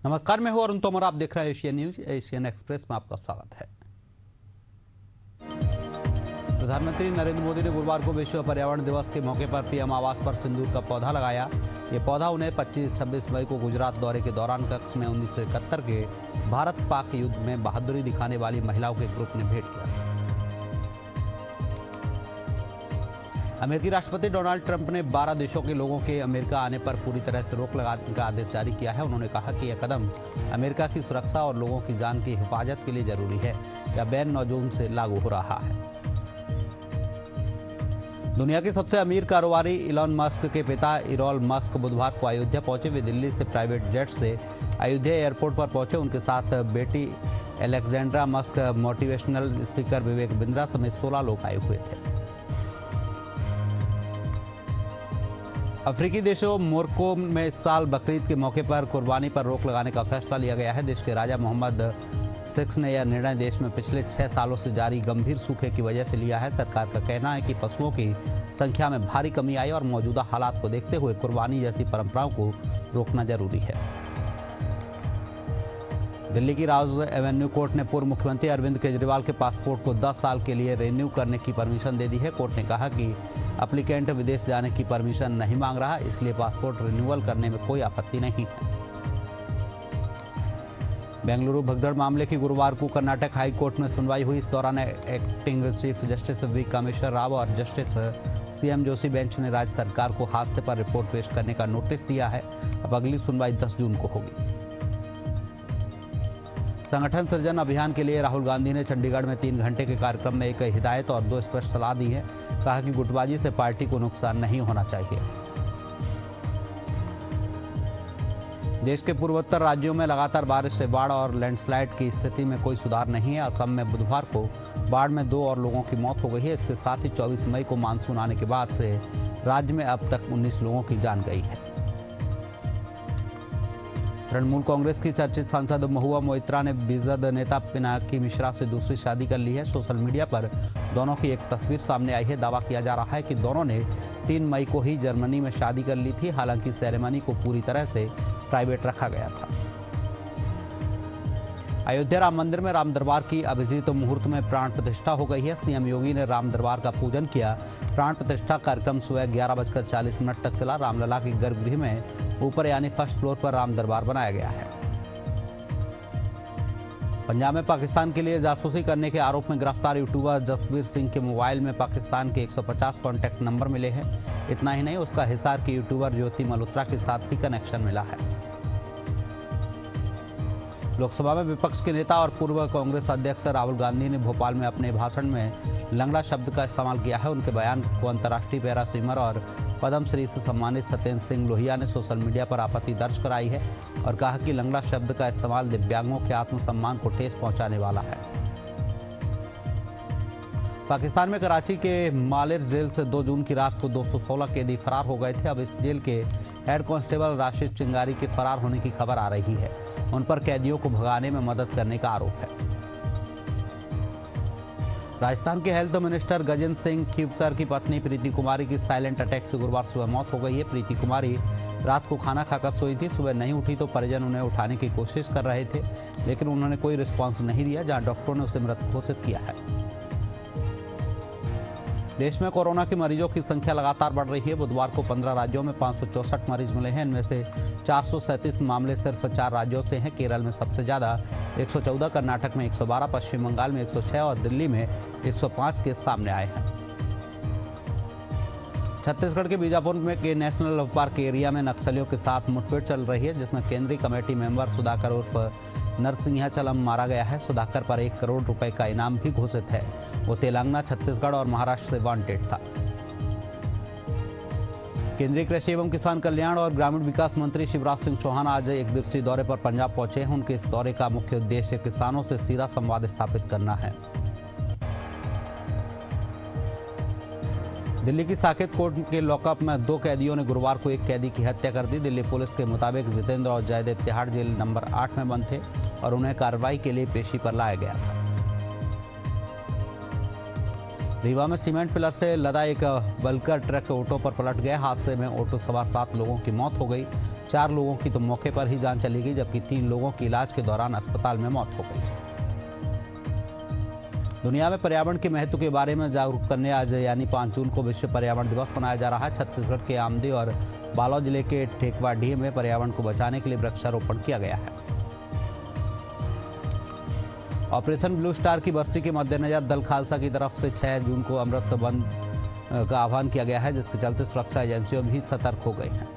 नमस्कार, मैं हूं अरुण तोमर। आप देख रहे हैं एशियन न्यूज। एशियन एक्सप्रेस में आपका स्वागत है। प्रधानमंत्री नरेंद्र मोदी ने गुरुवार को विश्व पर्यावरण दिवस के मौके पर पीएम आवास पर सिंदूर का पौधा लगाया। ये पौधा उन्हें 25-26 मई को गुजरात दौरे के दौरान कच्छ में 1971 के भारत पाक युद्ध में बहादुरी दिखाने वाली महिलाओं के ग्रुप ने भेंट किया। अमेरिकी राष्ट्रपति डोनाल्ड ट्रंप ने 12 देशों के लोगों के अमेरिका आने पर पूरी तरह से रोक लगाने का आदेश जारी किया है। उन्होंने कहा कि यह कदम अमेरिका की सुरक्षा और लोगों की जान की हिफाजत के लिए जरूरी है। यह बैन 9 जून से लागू हो रहा है। दुनिया के सबसे अमीर कारोबारी इलॉन मस्क के पिता इरोल मस्क बुधवार को अयोध्या पहुंचे। वे दिल्ली से प्राइवेट जेट से अयोध्या एयरपोर्ट पर पहुंचे। उनके साथ बेटी Alexandra Musk, motivational speaker Vivek Bindra समेत 16 लोग आए हुए थे। अफ्रीकी देशों मोरक्को में इस साल बकरीद के मौके पर कुर्बानी पर रोक लगाने का फैसला लिया गया है। देश के राजा मोहम्मद 6 ने यह निर्णय देश में पिछले 6 सालों से जारी गंभीर सूखे की वजह से लिया है। सरकार का कहना है कि पशुओं की संख्या में भारी कमी आई और मौजूदा हालात को देखते हुए कुर्बानी जैसी परंपराओं को रोकना जरूरी है। दिल्ली की राज एवेन्यू कोर्ट ने पूर्व मुख्यमंत्री अरविंद केजरीवाल के पासपोर्ट को 10 साल के लिए रिन्यू करने की परमिशन दे दी है। कोर्ट ने कहा कि एप्लीकेंट विदेश जाने की परमिशन नहीं मांग रहा, इसलिए पासपोर्ट रिन्यूअल करने में कोई आपत्ति नहीं है। बेंगलुरु भगदड़ मामले की गुरुवार को कर्नाटक हाई कोर्ट में सुनवाई हुई। इस दौरान acting chief justice V Kameshwar Rao और जस्टिस CM जोशी बेंच ने राज्य सरकार को हादसे पर रिपोर्ट पेश करने का नोटिस दिया है। अब अगली सुनवाई 10 जून को होगी। संगठन सृजन अभियान के लिए राहुल गांधी ने चंडीगढ़ में 3 घंटे के कार्यक्रम में एक हिदायत और 2 स्पष्ट सलाह दी है। कहा कि गुटबाजी से पार्टी को नुकसान नहीं होना चाहिए। देश के पूर्वोत्तर राज्यों में लगातार बारिश से बाढ़ और लैंडस्लाइड की स्थिति में कोई सुधार नहीं है। असम में बुधवार को बाढ़ में 2 और लोगों की मौत हो गई है। इसके साथ ही 24 मई को मानसून आने के बाद से राज्य में अब तक 19 लोगों की जान गई है। तृणमूल कांग्रेस की चर्चित सांसद महुआ मोइत्रा ने बीजद नेता पिनाकी मिश्रा से दूसरी शादी कर ली है। सोशल मीडिया पर दोनों की एक तस्वीर सामने आई है। दावा किया जा रहा है कि दोनों ने 3 मई को ही जर्मनी में शादी कर ली थी। हालांकि सेरेमनी को पूरी तरह से प्राइवेट रखा गया था। अयोध्या राम मंदिर में राम दरबार की अभिजीत मुहूर्त में प्राण प्रतिष्ठा हो गई है। CM योगी ने राम दरबार का पूजन किया। प्राण प्रतिष्ठा कार्यक्रम सुबह 11:40 तक चला। रामलला के गर्भगृह में ऊपर यानी फर्स्ट फ्लोर पर राम दरबार बनाया गया है। पंजाब में पाकिस्तान के लिए जासूसी करने के आरोप में गिरफ्तार यूट्यूबर जसबीर सिंह के मोबाइल में पाकिस्तान के 150 कॉन्टैक्ट नंबर मिले हैं। इतना ही नहीं, उसका हिसार के यूट्यूबर ज्योति मल्होत्रा के साथ भी कनेक्शन मिला है। लोकसभा में विपक्ष के नेता और पूर्व कांग्रेस अध्यक्ष राहुल गांधी ने भोपाल में अपने भाषण में लंगड़ा शब्द का इस्तेमाल किया है। उनके बयान को अंतर्राष्ट्रीय पैरा स्विमर और पद्मश्री से सम्मानित सत्येंद्र सिंह लोहिया ने सोशल मीडिया पर आपत्ति दर्ज कराई है और कहा कि लंगड़ा शब्द का इस्तेमाल दिव्यांगों के आत्मसम्मान को ठेस पहुंचाने वाला है। पाकिस्तान में कराची के मालिर जेल से 2 जून की रात को 216 कैदी फरार हो गए थे। अब इस जेल के हेड कांस्टेबल राशिद चिंगारी के फरार होने की खबर आ रही है। उन पर कैदियों को भगाने में मदद करने का आरोप है। राजस्थान के हेल्थ मिनिस्टर गजेंद्र सिंह खीवसर की पत्नी प्रीति कुमारी की साइलेंट अटैक से गुरुवार सुबह मौत हो गई है। प्रीति कुमारी रात को खाना खाकर सोई थी। सुबह नहीं उठी तो परिजन उन्हें उठाने की कोशिश कर रहे थे, लेकिन उन्होंने कोई रिस्पॉन्स नहीं दिया, जहां डॉक्टरों ने उसे मृत घोषित किया है। देश में कोरोना के मरीजों की संख्या लगातार बढ़ रही है। बुधवार को 15 राज्यों में 564 मरीज मिले हैं। इनमें से 437 मामले सिर्फ 4 राज्यों से हैं। केरल में सबसे ज़्यादा 114, कर्नाटक में 112, पश्चिम बंगाल में 106 और दिल्ली में 105 केस सामने आए हैं। छत्तीसगढ़ के बीजापुर में के नेशनल पार्क एरिया में नक्सलियों के साथ मुठभेड़ चल रही है, जिसमें केंद्रीय कमेटी मेंबर सुधाकर उर्फ नरसिंहाचलम मारा गया है। सुधाकर पर 1 करोड़ रुपए का इनाम भी घोषित है। वो तेलंगाना, छत्तीसगढ़ और महाराष्ट्र से वांटेड था। केंद्रीय कृषि एवं किसान कल्याण और ग्रामीण विकास मंत्री शिवराज सिंह चौहान आज 1 दिवसीय दौरे पर पंजाब पहुंचे हैं। उनके इस दौरे का मुख्य उद्देश्य किसानों से सीधा संवाद स्थापित करना है। दिल्ली की साकेत कोर्ट के लॉकअप में 2 कैदियों ने गुरुवार को 1 कैदी की हत्या कर दी। दिल्ली पुलिस के मुताबिक जितेंद्र और जयदेव तिहाड़ जेल नंबर 8 में बंद थे और उन्हें कार्रवाई के लिए पेशी पर लाया गया था। रीवा में सीमेंट पिलर से लदा एक बल्कर ट्रक ऑटो पर पलट गया। हादसे में ऑटो सवार 7 लोगों की मौत हो गई। 4 लोगों की तो मौके पर ही जान चली गई, जबकि 3 लोगों की इलाज के दौरान अस्पताल में मौत हो गई। दुनिया में पर्यावरण के महत्व के बारे में जागरूक करने आज यानी 5 जून को विश्व पर्यावरण दिवस मनाया जा रहा है। छत्तीसगढ़ के आमदी और बालोद जिले के टेकवाडीह में पर्यावरण को बचाने के लिए वृक्षारोपण किया गया है। ऑपरेशन ब्लू स्टार की बरसी के मद्देनजर दल खालसा की तरफ से 6 जून को अमृत बंद का आह्वान किया गया है, जिसके चलते सुरक्षा एजेंसियों भी सतर्क हो गई हैं।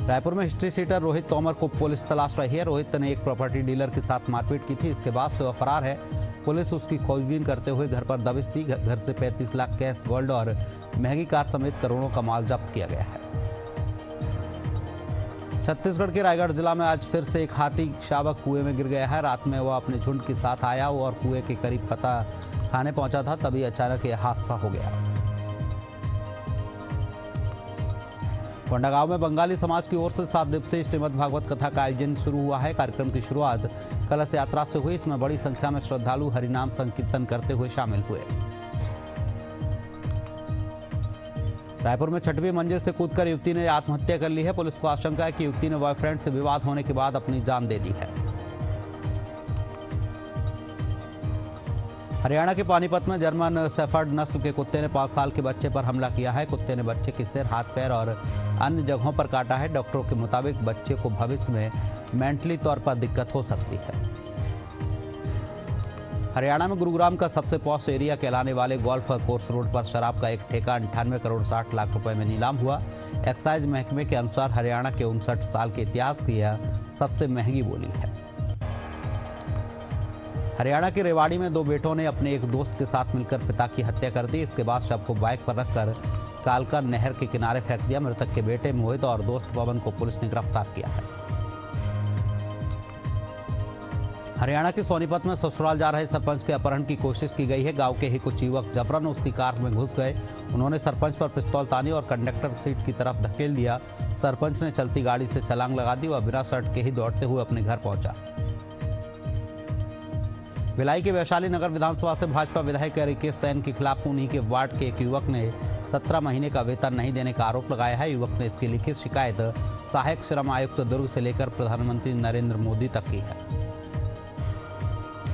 रायपुर में हिस्ट्री सीटर रोहित तोमर को पुलिस तलाश रही है। रोहित ने एक प्रॉपर्टी डीलर के साथ मारपीट की थी। इसके बाद से वह फरार है। पुलिस उसकी खोजबीन करते हुए घर पर दबिश दी। घर से 35 लाख कैश, गोल्ड और महंगी कार समेत करोड़ों का माल जब्त किया गया है। छत्तीसगढ़ के रायगढ़ जिला में आज फिर से एक हाथी शावक कुएं में गिर गया है। रात में वह अपने झुंड के साथ आया और कुएं के करीब पता खाने पहुंचा था, तभी अचानक यह हादसा हो गया। कोंडागांव में बंगाली समाज की ओर से 7 दिवसीय श्रीमद् भागवत कथा का आयोजन शुरू हुआ है। कार्यक्रम की शुरुआत कलश यात्रा से हुई। इसमें बड़ी संख्या में श्रद्धालु हरिनाम संकीर्तन करते हुए शामिल हुए। रायपुर में 6वीं मंजिल से कूदकर युवती ने आत्महत्या कर ली है। पुलिस को आशंका है कि युवती ने बॉयफ्रेंड से विवाद होने के बाद अपनी जान दे दी है। हरियाणा के पानीपत में जर्मन शेफर्ड नस्ल के कुत्ते ने 5 साल के बच्चे पर हमला किया है। कुत्ते ने बच्चे के सिर, हाथ, पैर और अन्य जगहों पर काटा है। डॉक्टरों के मुताबिक बच्चे को भविष्य में मेंटली तौर पर दिक्कत हो सकती है। हरियाणा में गुरुग्राम का सबसे पॉश एरिया कहलाने वाले गोल्फ कोर्स रोड पर शराब का एक ठेका 98 करोड़ 60 लाख रुपए में नीलाम हुआ। एक्साइज महकमे के अनुसार हरियाणा के 59 साल के इतिहास की यह सबसे महंगी बोली है। हरियाणा के रेवाड़ी में 2 बेटों ने अपने एक दोस्त के साथ मिलकर पिता की हत्या कर दी। इसके बाद शव को बाइक पर रखकर कालका नहर के किनारे फेंक दिया। मृतक के बेटे मोहित और दोस्त पवन को पुलिस ने गिरफ्तार किया है। हरियाणा के सोनीपत में ससुराल जा रहे सरपंच के अपहरण की कोशिश की गई है। गांव के ही कुछ युवक जबरन उसकी कार में घुस गए। उन्होंने सरपंच पर पिस्तौल तानी और कंडक्टर सीट की तरफ धकेल दिया। सरपंच ने चलती गाड़ी से छलांग लगा दी और बिना शर्ट के ही दौड़ते हुए अपने घर पहुंचा। भिलाई के वैशाली नगर विधानसभा से भाजपा विधायक रिकेश सैन के खिलाफ उन्हीं के वार्ड के एक युवक ने 17 महीने का वेतन नहीं देने का आरोप लगाया है। युवक ने इसकी लिखित शिकायत सहायक श्रम आयुक्त दुर्ग से लेकर प्रधानमंत्री नरेंद्र मोदी तक की है।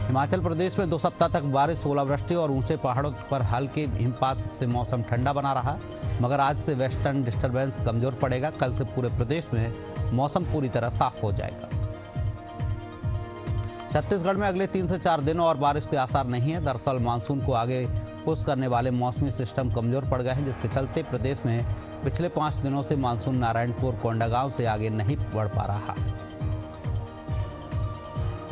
हिमाचल प्रदेश में 2 सप्ताह तक बारिश, ओलावृष्टि और ऊंचे पहाड़ों पर हल्के हिमपात से मौसम ठंडा बना रहा, मगर आज से वेस्टर्न डिस्टर्बेंस कमजोर पड़ेगा। कल से पूरे प्रदेश में मौसम पूरी तरह साफ हो जाएगा। छत्तीसगढ़ में अगले 3 से 4 दिनों और बारिश के आसार नहीं है। दरअसल मानसून को आगे पुश करने वाले मौसमी सिस्टम कमजोर पड़ गए हैं, जिसके चलते प्रदेश में पिछले 5 दिनों से मानसून नारायणपुर, कोंडागांव से आगे नहीं बढ़ पा रहा।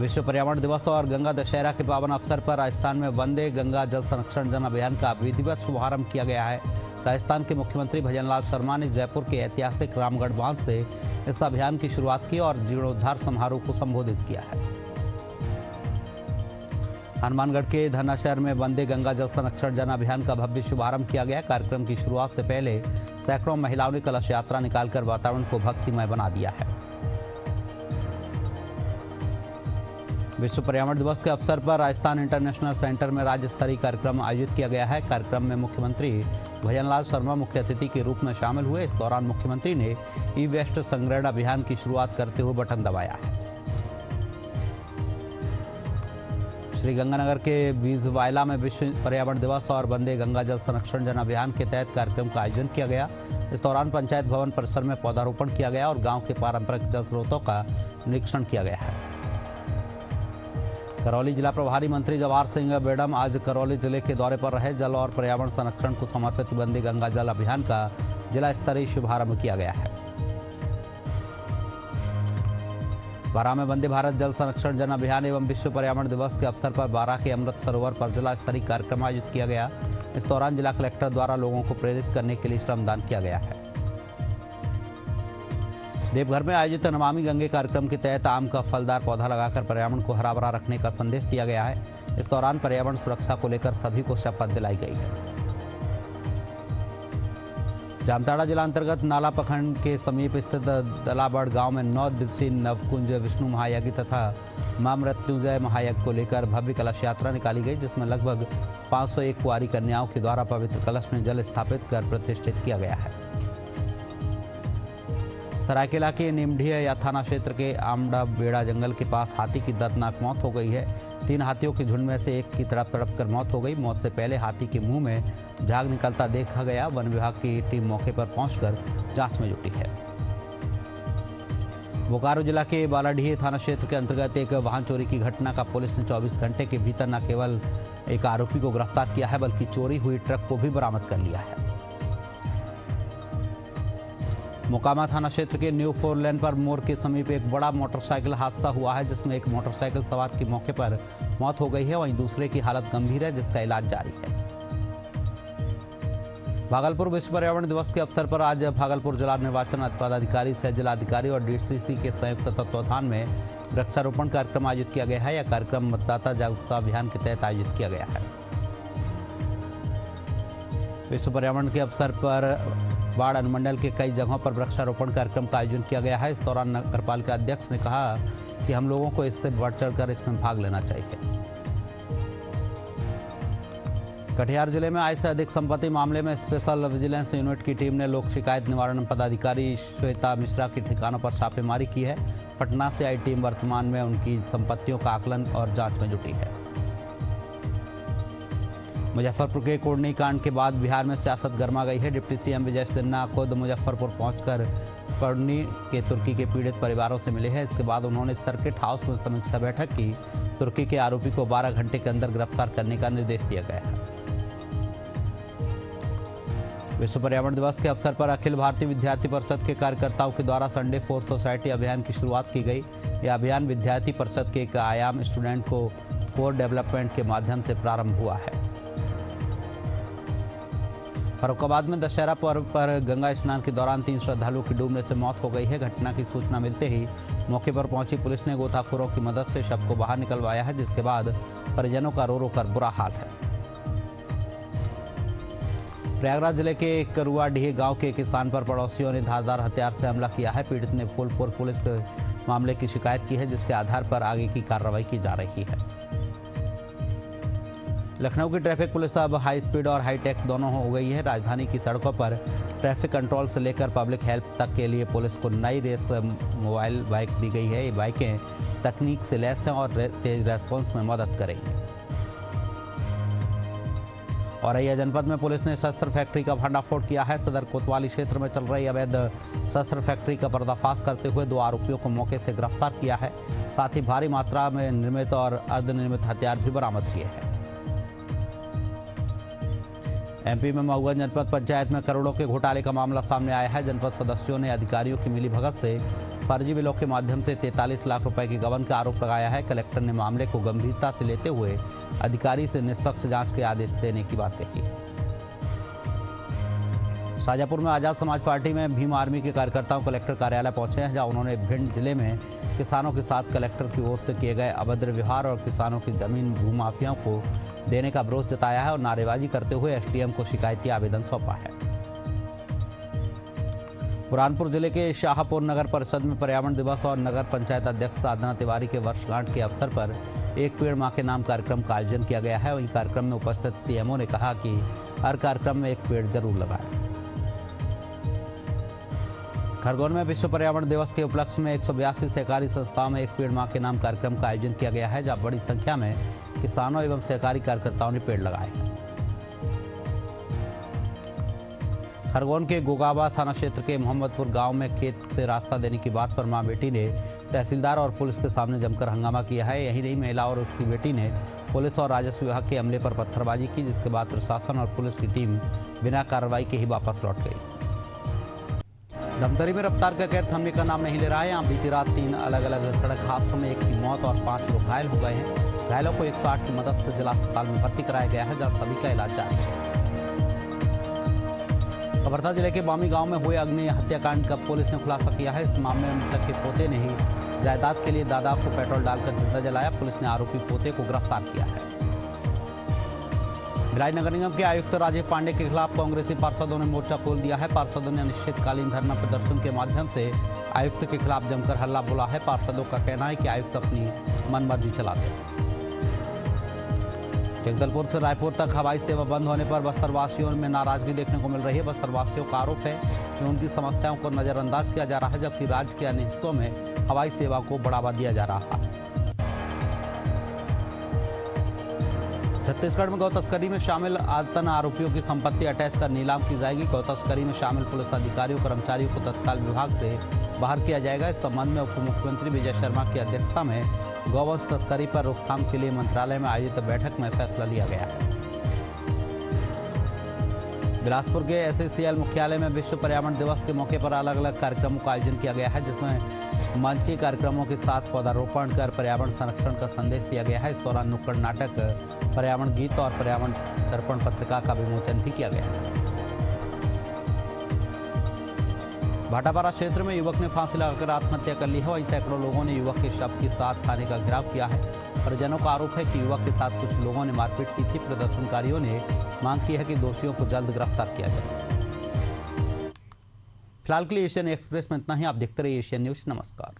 विश्व पर्यावरण दिवस और गंगा दशहरा के पावन अवसर पर राजस्थान में वंदे गंगा जल संरक्षण जन अभियान का विधिवत शुभारंभ किया गया है। राजस्थान के मुख्यमंत्री भजनलाल शर्मा ने जयपुर के ऐतिहासिक रामगढ़ बांध से इस अभियान की शुरुआत की और जीर्णोद्धार समारोह को संबोधित किया है। हनुमानगढ़ के धनाशहर में वंदे गंगा जल संरक्षण जन अभियान का भव्य शुभारंभ किया गया। कार्यक्रम की शुरुआत से पहले सैकड़ों महिलाओं ने कलश यात्रा निकालकर वातावरण को भक्तिमय बना दिया है। विश्व पर्यावरण दिवस के अवसर पर राजस्थान इंटरनेशनल सेंटर में राज्य स्तरीय कार्यक्रम आयोजित किया गया है। कार्यक्रम में मुख्यमंत्री भजनलाल शर्मा मुख्य अतिथि के रूप में शामिल हुए। इस दौरान मुख्यमंत्री ने ई वेस्ट संग्रहण अभियान की शुरुआत करते हुए बटन दबाया है। श्रीगंगानगर के बीजवायला में विश्व पर्यावरण दिवस और वंदे गंगा जल संरक्षण जन अभियान के तहत कार्यक्रम का आयोजन किया गया। इस दौरान पंचायत भवन परिसर में पौधारोपण किया गया और गांव के पारंपरिक जल स्रोतों का निरीक्षण किया गया है। करौली जिला प्रभारी मंत्री जवाहर सिंह बेडम आज करौली जिले के दौरे पर रहे। जल और पर्यावरण संरक्षण को समर्पित वंदे गंगा जल अभियान का जिला स्तरीय शुभारंभ किया गया है। बारां में वंदे भारत जल संरक्षण जन अभियान एवं विश्व पर्यावरण दिवस के अवसर पर बारां के अमृत सरोवर पर जिला स्तरीय कार्यक्रम आयोजित किया गया। इस दौरान जिला कलेक्टर द्वारा लोगों को प्रेरित करने के लिए श्रमदान किया गया है। देवघर में आयोजित नमामि गंगे कार्यक्रम के तहत आम का फलदार पौधा लगाकर पर्यावरण को हरा भरा रखने का संदेश दिया गया है। इस दौरान पर्यावरण सुरक्षा को लेकर सभी को शपथ दिलाई गई है। जामताड़ा जिला अंतर्गत नाला प्रखंड के समीप स्थित दलाबड़ गांव में 9 दिवसीय नवकुंज विष्णु महायज्ञ तथा मां मृत्युंजय महायज्ञ को लेकर भव्य कलश यात्रा निकाली गई, जिसमें लगभग 501 कुंवारी कन्याओं के द्वारा पवित्र कलश में जल स्थापित कर प्रतिष्ठित किया गया है। सरायकेला के निमढिया थाना क्षेत्र के आमड़ा बेड़ा जंगल के पास हाथी की दर्दनाक मौत हो गई है। 3 हाथियों के झुंड में से एक की तड़प कर मौत हो गई। मौत से पहले हाथी के मुंह में झाग निकलता देखा गया। वन विभाग की टीम मौके पर पहुंचकर जांच में जुटी है। बोकारो जिला के बालाडीह थाना क्षेत्र के अंतर्गत एक वाहन चोरी की घटना का पुलिस ने 24 घंटे के भीतर न केवल एक आरोपी को गिरफ्तार किया है, बल्कि चोरी हुई ट्रक को भी बरामद कर लिया है। मोकामा थाना क्षेत्र के न्यू 4 लेन पर मोड़ के समीप एक बड़ा मोटरसाइकिल हादसा हुआ है, जिसमें एक मोटरसाइकिल सवार की मौके पर मौत हो गई है, वहीं दूसरे की हालत गंभीर है, जिसका इलाज जारी है। भागलपुर विश्व पर्यावरण दिवस के अवसर पर आज भागलपुर जिला निर्वाचन पदाधिकारी सह जिलाधिकारी और डीसीसी के संयुक्त तत्वावधान में वृक्षारोपण कार्यक्रम आयोजित किया गया है। यह कार्यक्रम मतदाता जागरूकता अभियान के तहत आयोजित किया गया है। विश्व पर्यावरण के अवसर पर बाढ़ अनुमंडल के कई जगहों पर वृक्षारोपण कार्यक्रम का आयोजन किया गया है। इस दौरान नगरपालिका अध्यक्ष ने कहा कि हम लोगों को इससे बढ़ चढ़कर इसमें भाग लेना चाहिए। कटिहार जिले में आय से अधिक संपत्ति मामले में स्पेशल विजिलेंस यूनिट की टीम ने लोक शिकायत निवारण पदाधिकारी श्वेता मिश्रा के ठिकानों पर छापेमारी की है। पटना से आई टीम वर्तमान में उनकी संपत्तियों का आकलन और जांच में जुटी है। मुजफ्फरपुर के कोढ़नी कांड के बाद बिहार में सियासत गर्मा गई है। डिप्टी सीएम विजय सिन्हा खुद मुजफ्फरपुर पहुंचकर कोढ़नी के तुर्की के पीड़ित परिवारों से मिले हैं। इसके बाद उन्होंने सर्किट हाउस में समीक्षा बैठक की। तुर्की के आरोपी को 12 घंटे के अंदर गिरफ्तार करने का निर्देश दिया गया है। विश्व पर्यावरण दिवस के अवसर पर अखिल भारतीय विद्यार्थी परिषद के कार्यकर्ताओं के द्वारा संडे फॉर सोसाइटी अभियान की शुरुआत की गई। यह अभियान विद्यार्थी परिषद के एक आयाम स्टूडेंट को फॉर डेवलपमेंट के माध्यम से प्रारंभ हुआ है। फर्रुखाबाद में दशहरा पर्व पर गंगा स्नान के दौरान 3 श्रद्धालुओं की डूबने से मौत हो गई है। घटना की सूचना मिलते ही मौके पर पहुंची पुलिस ने गोताखोरों की मदद से शव को बाहर निकलवाया है, जिसके बाद परिजनों का रो रो कर बुरा हाल है। प्रयागराज जिले के करुआडीह गांव के किसान पर पड़ोसियों ने धारदार हथियार से हमला किया है। पीड़ित ने फूलपुर पुलिस के मामले की शिकायत की है, जिसके आधार पर आगे की कार्रवाई की जा रही है। लखनऊ की ट्रैफिक पुलिस अब हाई स्पीड और हाई टेक दोनों हो गई है। राजधानी की सड़कों पर ट्रैफिक कंट्रोल से लेकर पब्लिक हेल्प तक के लिए पुलिस को नई रेस मोबाइल बाइक दी गई है। ये बाइकें तकनीक से लैस हैं और तेज रेस्पॉन्स में मदद करेंगी। औरैया जनपद में पुलिस ने शस्त्र फैक्ट्री का भंडाफोड़ किया है। सदर कोतवाली क्षेत्र में चल रही अवैध शस्त्र फैक्ट्री का पर्दाफाश करते हुए 2 आरोपियों को मौके से गिरफ्तार किया है। साथ ही भारी मात्रा में निर्मित और अर्धनिर्मित हथियार भी बरामद किए हैं। एमपी में मऊगंज जनपद पंचायत में करोड़ों के घोटाले का मामला सामने आया है। जनपद सदस्यों ने अधिकारियों की मिलीभगत से फर्जी बिलों के माध्यम से 43 लाख रुपए की गबन का आरोप लगाया है। कलेक्टर ने मामले को गंभीरता से लेते हुए अधिकारी से निष्पक्ष जांच के आदेश देने की बात कही। शाजापुर में आजाद समाज पार्टी में भीम आर्मी के कार्यकर्ताओं कलेक्टर कार्यालय पहुंचे हैं, जहां उन्होंने भिंड जिले में किसानों के साथ कलेक्टर की ओर से किए गए अभद्र व्यवहार और किसानों की जमीन भूमाफियाओं को देने का विरोध जताया है और नारेबाजी करते हुए एसडीएम को शिकायती आवेदन सौंपा है। बुरहानपुर जिले के शाहपुर नगर परिषद में पर्यावरण दिवस और नगर पंचायत अध्यक्ष साधना तिवारी के वर्षगांठ के अवसर पर एक पेड़ मां के नाम कार्यक्रम का आयोजन किया गया है। वहीं कार्यक्रम में उपस्थित सीएमओ ने कहा कि हर कार्यक्रम में एक पेड़ जरूर लगाएं। खरगोन में विश्व पर्यावरण दिवस के उपलक्ष्य में 182 सहकारी संस्थाओं में एक पेड़ मां के नाम कार्यक्रम का आयोजन किया गया है, जहां बड़ी संख्या में किसानों एवं सहकारी कार्यकर्ताओं ने पेड़ लगाए हैं। खरगोन के गोगाबा थाना क्षेत्र के मोहम्मदपुर गांव में खेत से रास्ता देने की बात पर मां बेटी ने तहसीलदार और पुलिस के सामने जमकर हंगामा किया है। यही नहीं, महिला और उसकी बेटी ने पुलिस और राजस्व विभाग के अमले पर पत्थरबाजी की, जिसके बाद प्रशासन और पुलिस की टीम बिना कार्रवाई के ही वापस लौट गई। धमतरी में रफ्तार का कहर थमने का नाम नहीं ले रहा है। यहाँ बीती रात 3 अलग अलग सड़क हादसों में एक की मौत और 5 लोग घायल हो गए हैं। घायलों को 108 की मदद से जिला अस्पताल में भर्ती कराया गया है, जहाँ सभी का इलाज जारी है। कवर्धा जिले के बामी गांव में हुए अग्नि हत्याकांड का पुलिस ने खुलासा किया है। इस मामले में मृतक के पोते ने ही जायदाद के लिए दादा को पेट्रोल डालकर जिंदा जलाया। पुलिस ने आरोपी पोते को गिरफ्तार किया है। भिलाई नगर निगम के आयुक्त राजीव पांडे के खिलाफ कांग्रेसी पार्षदों ने मोर्चा खोल दिया है। पार्षदों ने अनिश्चितकालीन धरना प्रदर्शन के माध्यम से आयुक्त के खिलाफ जमकर हल्ला बोला है। पार्षदों का कहना है कि आयुक्त अपनी मनमर्जी चलाते हैं। जगदलपुर से रायपुर तक हवाई सेवा बंद होने पर बस्तरवासियों में नाराजगी देखने को मिल रही है। बस्तरवासियों का आरोप है कि उनकी समस्याओं को नजरअंदाज किया जा रहा है, जबकि राज्य के अन्य हिस्सों में हवाई सेवा को बढ़ावा दिया जा रहा है। छत्तीसगढ़ में गौ तस्करी में शामिल आतन आरोपियों की संपत्ति अटैच कर नीलाम की जाएगी। गौ तस्करी में शामिल पुलिस अधिकारियों कर्मचारियों को तत्काल विभाग से बाहर किया जाएगा। इस संबंध में उप मुख्यमंत्री विजय शर्मा की अध्यक्षता में गौवंश तस्करी पर रोकथाम के लिए मंत्रालय में आयोजित बैठक में फैसला लिया गया। बिलासपुर के SACL मुख्यालय में विश्व पर्यावरण दिवस के मौके पर अलग अलग कार्यक्रमों का आयोजन किया गया है, जिसमें मंची कार्यक्रमों के साथ पौधारोपण कर पर्यावरण संरक्षण का संदेश दिया गया है। इस दौरान नुक्कड़ नाटक, पर्यावरण गीत और पर्यावरण दर्पण पत्रिका का विमोचन भी किया गया। भाटापारा क्षेत्र में युवक ने फांसी लगाकर आत्महत्या कर ली है। वहीं सैकड़ों लोगों ने युवक के शव के साथ थाने का घेराव किया है। परिजनों का आरोप है कि युवक के साथ कुछ लोगों ने मारपीट की थी। प्रदर्शनकारियों ने मांग की है कि दोषियों को जल्द गिरफ्तार किया जाए। फिलहाल के लिए एशियन एक्सप्रेस में इतना ही। आप देखते रहिए एशियन न्यूज। नमस्कार।